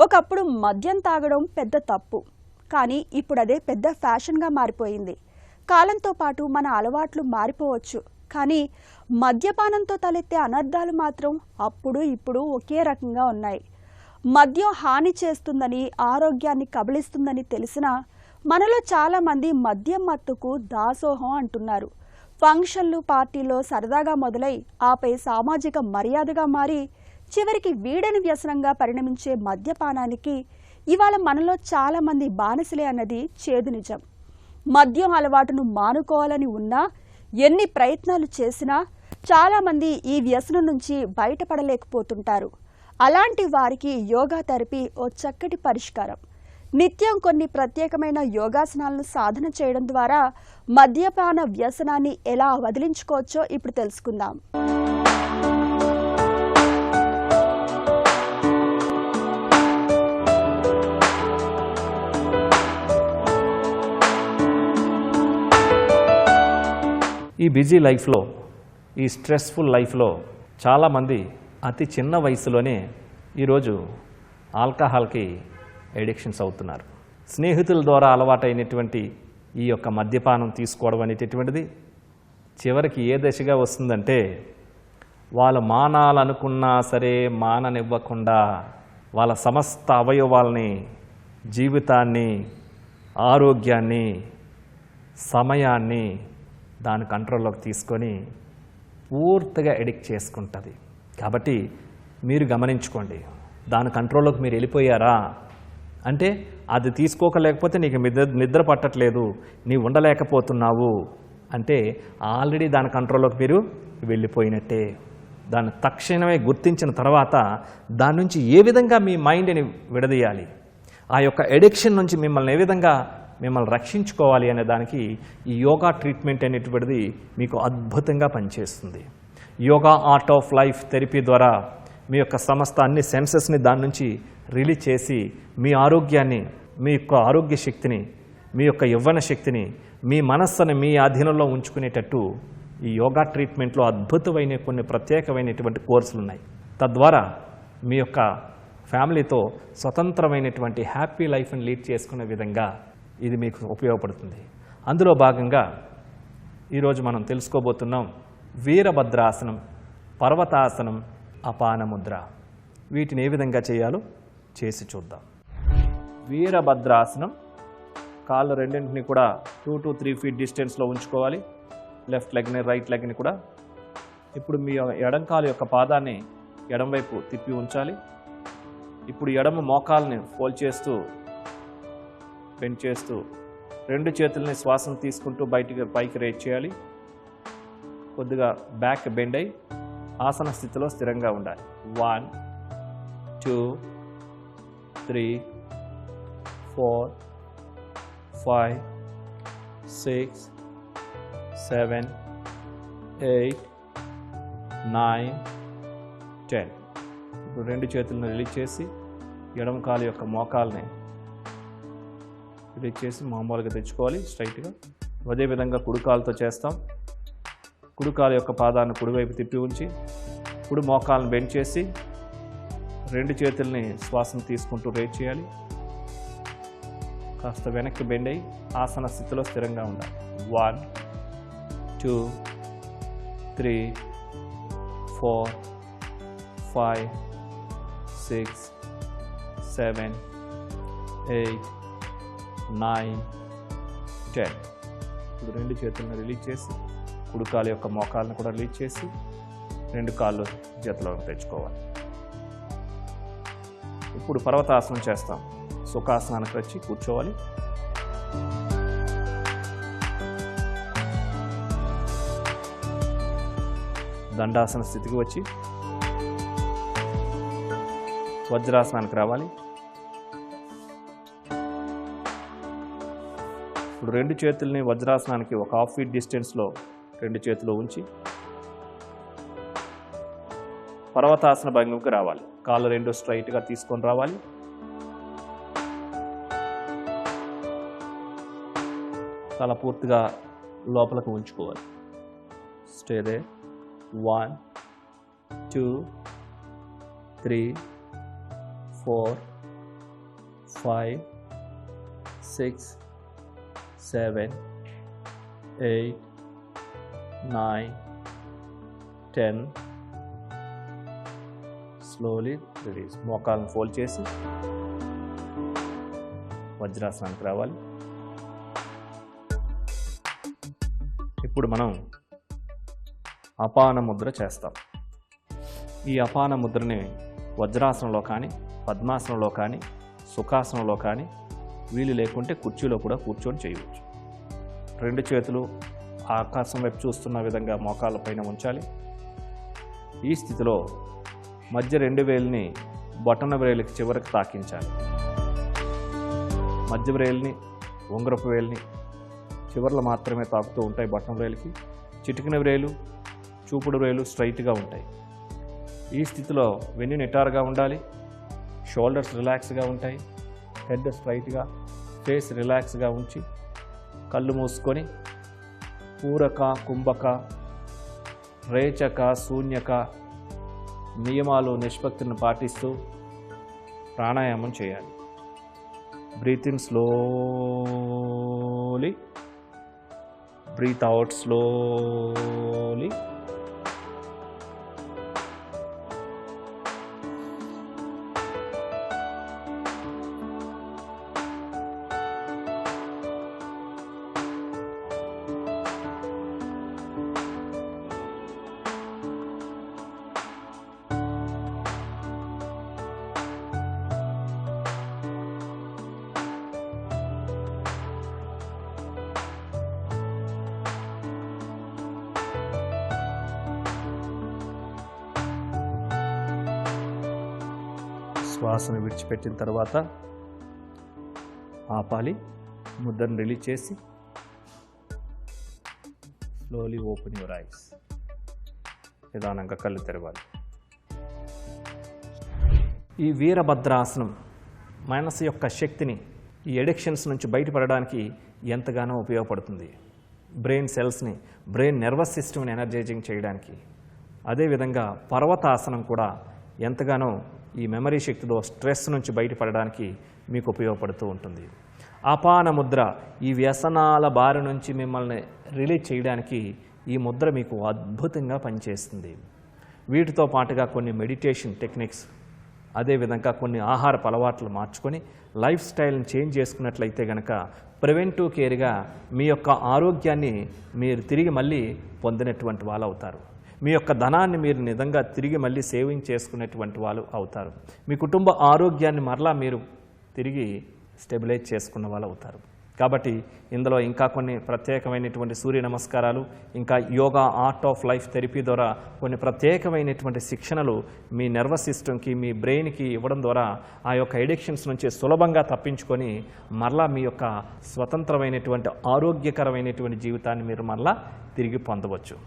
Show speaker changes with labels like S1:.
S1: ఒకప్పుడు మద్యం తాగడం పెద్ద తప్పు, కానీ ఇప్పుడు అదే పెద్ద ఫ్యాషన్గా మారిపోయింది. కాలంతో పాటు మన అలవాట్లు మారిపోవచ్చు, కానీ మద్యపానంతో తలెత్తే అనర్థాలు మాత్రం అప్పుడు ఇప్పుడు ఒకే రకంగా ఉన్నాయి. మద్యం హాని చేస్తుందని, ఆరోగ్యాన్ని కబళిస్తుందని తెలిసినా మనలో చాలామంది మద్యం మత్తుకు దాసోహం అంటున్నారు. ఫంక్షన్లు, పార్టీలో సరదాగా మొదలై ఆపై సామాజిక మర్యాదగా మారి చివరికి వీడని వ్యసనంగా పరిణమించే మద్యపానానికి ఇవాళ మనలో చాలామంది బానిసలే అన్నది చేదు నిజం. మద్యం అలవాటును మానుకోవాలని ఉన్నా, ఎన్ని ప్రయత్నాలు చేసినా చాలామంది ఈ వ్యసనం నుంచి బయటపడలేకపోతుంటారు. అలాంటి వారికి యోగా థెరపీ ఓ చక్కటి పరిష్కారం. నిత్యం కొన్ని ప్రత్యేకమైన యోగాసనాలను సాధన చేయడం ద్వారా మద్యపాన వ్యసనాన్ని ఎలా వదిలించుకోవచ్చో ఇప్పుడు తెలుసుకుందాం.
S2: ఈ బిజీ లైఫ్లో, ఈ స్ట్రెస్ఫుల్ లైఫ్లో చాలామంది అతి చిన్న వయసులోనే ఈరోజు ఆల్కహాల్కి ఎడిక్షన్స్ అవుతున్నారు. స్నేహితుల ద్వారా అలవాటైనటువంటి ఈ యొక్క మద్యపానం తీసుకోవడం అనేటటువంటిది చివరికి ఏ దశగా వస్తుందంటే, వాళ్ళు మానాలనుకున్నా సరే మాననివ్వకుండా వాళ్ళ సమస్త అవయవాల్ని, జీవితాన్ని, ఆరోగ్యాన్ని, సమయాన్ని దాని కంట్రోల్లోకి తీసుకొని పూర్తిగా ఎడిక్ట్ చేసుకుంటుంది. కాబట్టి మీరు గమనించుకోండి, దాని కంట్రోల్లోకి మీరు వెళ్ళిపోయారా అంటే అది తీసుకోకలేకపోతే నీకు నిద్ర పట్టట్లేదు, నీవు ఉండలేకపోతున్నావు అంటే ఆల్రెడీ దాని కంట్రోల్లోకి మీరు వెళ్ళిపోయినట్టే. దాన్ని తక్షణమే గుర్తించిన తర్వాత దాని నుంచి ఏ విధంగా మీ మైండ్ని విడదీయాలి, ఆ యొక్క ఎడిక్షన్ నుంచి మిమ్మల్ని ఏ విధంగా మిమ్మల్ని రక్షించుకోవాలి అనే దానికి ఈ యోగా ట్రీట్మెంట్ అనేటువంటిది మీకు అద్భుతంగా పనిచేస్తుంది. Yoga art of life therapy ద్వారా మీ యొక్క సమస్త అన్ని సెన్సెస్ని దాని నుంచి రిలీజ్ చేసి మీ ఆరోగ్యాన్ని, మీ యొక్క ఆరోగ్య శక్తిని, మీ యొక్క యవ్వన శక్తిని, మీ మనస్సుని మీ ఆధీనంలో ఉంచుకునేటట్టు ఈ యోగా ట్రీట్మెంట్లో అద్భుతమైన కొన్ని ప్రత్యేకమైనటువంటి కోర్సులు ఉన్నాయి. తద్వారా మీ యొక్క ఫ్యామిలీతో స్వతంత్రమైనటువంటి హ్యాపీ లైఫ్ని లీడ్ చేసుకునే విధంగా ఇది మీకు ఉపయోగపడుతుంది. అందులో భాగంగా ఈరోజు మనం తెలుసుకోబోతున్నాం వీరభద్రాసనం, పర్వతాసనం, అపానముద్ర. వీటిని ఏ విధంగా చేయాలో చేసి చూద్దాం. వీరభద్రాసనం, కాళ్ళు రెండింటిని కూడా 2 to 3 feet డిస్టెన్స్లో ఉంచుకోవాలి. లెఫ్ట్ లెగ్ని, రైట్ లెగ్ని కూడా. ఇప్పుడు మీ ఎడం కాలు యొక్క పాదాన్ని ఎడం వైపు తిప్పి ఉంచాలి. ఇప్పుడు ఎడమ మోకాల్ని ఫోల్డ్ చేస్తూ, బెండ్ చేస్తూ, రెండు చేతుల్ని శ్వాసను తీసుకుంటూ పైకి రేట్ చేయాలి. కొద్దిగా బ్యాక్ బెండ్ అయి ఆసన స్థితిలో స్థిరంగా ఉండాలి. 1 2 3 4 5 6 7 8 9 10. ఇప్పుడు రెండు చేతులను రిలీజ్ చేసి ఎడమ కాలు యొక్క మోకాల్ని రిలీజ్ చేసి మామూలుగా తెచ్చుకోవాలి స్ట్రైట్గా. అదేవిధంగా కుడికాలతో చేస్తాం. కుడికాలు యొక్క పాదాన్ని కుడివైపు తిప్పి ఉంచి కుడి మోకాలను బెండ్ చేసి రెండు చేతుల్ని శ్వాసను తీసుకుంటూ రేట్ చేయాలి. కాస్త వెనక్కి బెండ్ అయ్యి ఆసన స్థితిలో స్థిరంగా ఉండాలి. 1 2 3 4 5 6 7 8 9 10. ఇప్పుడు రెండు చేతులను రిలీజ్ చేసి కుడికాలు యొక్క మోకాలను కూడా రిలీజ్ చేసి రెండు కాళ్ళు జతలోకి తెచ్చుకోవాలి. ఇప్పుడు పర్వతాసనం చేస్తాం. సుఖాసనానికి వచ్చి కూర్చోవాలి. దండాసన స్థితికి వచ్చి వజ్రాసనానికి రావాలి. ఇప్పుడు రెండు చేతుల్ని వజ్రాసనానికి ఒక 1/2 feet డిస్టెన్స్లో రెండు చేతులు ఉంచి పర్వతాసన భంగిమకి రావాలి. కాళ్ళు రెండు స్ట్రైట్గా తీసుకొని రావాలి. తల పూర్తిగా లోపలికి ఉంచుకోవాలి. Stay they. 1 2 3 4 5, 6, 7, 8, 9, 10. Slowly release. మోకాలను ఫోల్డ్ చేసి వజ్రాసనానికి రావాలి. ఇప్పుడు మనం అపాన ముద్ర చేస్తాం. ఈ అపాన ముద్రని వజ్రాసనంలో కానీ, పద్మాసనంలో కానీ, సుఖాసనంలో కానీ, వీలు లేకుంటే కుర్చీలో కూడా కూర్చొని చేయవచ్చు. 2 చేతులు ఆకాశం వైపు చూస్తున్న విధంగా మోకాళ్ళ పైన ఉంచాలి. ఈ స్థితిలో మధ్య 2 వేలుని బొటన వ్రేలికి చివరికి తాకించాలి. మధ్య వ్రేలిని, ఉంగరపు వేలిని చివర్లు మాత్రమే తాకుతూ ఉంటాయి. బొటన వ్రేలికి చిటికిన వ్రేలు, చూపుడు వ్రేలు స్ట్రైట్గా ఉంటాయి. ఈ స్థితిలో వెన్ను నిటారుగా ఉండాలి. షోల్డర్స్ రిలాక్స్గా ఉంటాయి. హెడ్ స్ట్రైట్గా, ఫేస్ రిలాక్స్గా ఉంచి కళ్ళు మూసుకొని పూరక, కుంభక, రేచక, శూన్యక నియమాలు, నిష్పత్తిని పాటిస్తూ ప్రాణాయామం చేయాలి. Breathe in slowly, breathe out slowly. శ్వాసను విడిచిపెట్టిన తర్వాత ఆపాలి. ముద్రను రిలీజ్ చేసి స్లోలీ ఓపెన్ యువర్ ఐస్. నిదానంగా కళ్ళు తెరవాలి. ఈ వీరభద్రాసనం మనసు యొక్క శక్తిని, ఈ ఎడిక్షన్స్ నుంచి బయటపడడానికి ఎంతగానో ఉపయోగపడుతుంది. బ్రెయిన్ సెల్స్ని, బ్రెయిన్ నర్వస్ సిస్టమ్ని ఎనర్జైజింగ్ చేయడానికి. అదేవిధంగా పర్వతాసనం కూడా ఎంతగానో ఈ మెమరీ శక్తితో స్ట్రెస్ నుంచి బయటపడడానికి మీకు ఉపయోగపడుతూ ఉంటుంది. అపాన ముద్ర ఈ వ్యసనాల బారి నుంచి మిమ్మల్ని రిలీజ్ చేయడానికి ఈ ముద్ర మీకు అద్భుతంగా పనిచేస్తుంది. వీటితో పాటుగా కొన్ని మెడిటేషన్ టెక్నిక్స్, అదేవిధంగా కొన్ని ఆహారపు అలవాట్లు మార్చుకొని లైఫ్ స్టైల్ని చేంజ్ చేసుకున్నట్లయితే కనుక ప్రివెంటివ్ కేర్గా మీ యొక్క ఆరోగ్యాన్ని మీరు తిరిగి మళ్ళీ పొందినటువంటి వాళ్ళు అవుతారు. మీ యొక్క ధనాన్ని మీరు నిజంగా తిరిగి మళ్ళీ సేవింగ్ చేసుకునేటువంటి వాళ్ళు అవుతారు. మీ కుటుంబ ఆరోగ్యాన్ని మరలా మీరు తిరిగి స్టెబిలైజ్ చేసుకున్న వాళ్ళు అవుతారు. కాబట్టి ఇందులో ఇంకా కొన్ని ప్రత్యేకమైనటువంటి సూర్య నమస్కారాలు, ఇంకా yoga, art of life therapy ద్వారా కొన్ని ప్రత్యేకమైనటువంటి శిక్షణలు మీ నర్వస్ సిస్టమ్కి, మీ బ్రెయిన్కి ఇవ్వడం ద్వారా ఆ యొక్క ఎడిక్షన్స్ నుంచి సులభంగా తప్పించుకొని మరలా మీ యొక్క స్వతంత్రమైనటువంటి ఆరోగ్యకరమైనటువంటి జీవితాన్ని మీరు మరలా తిరిగి పొందవచ్చు.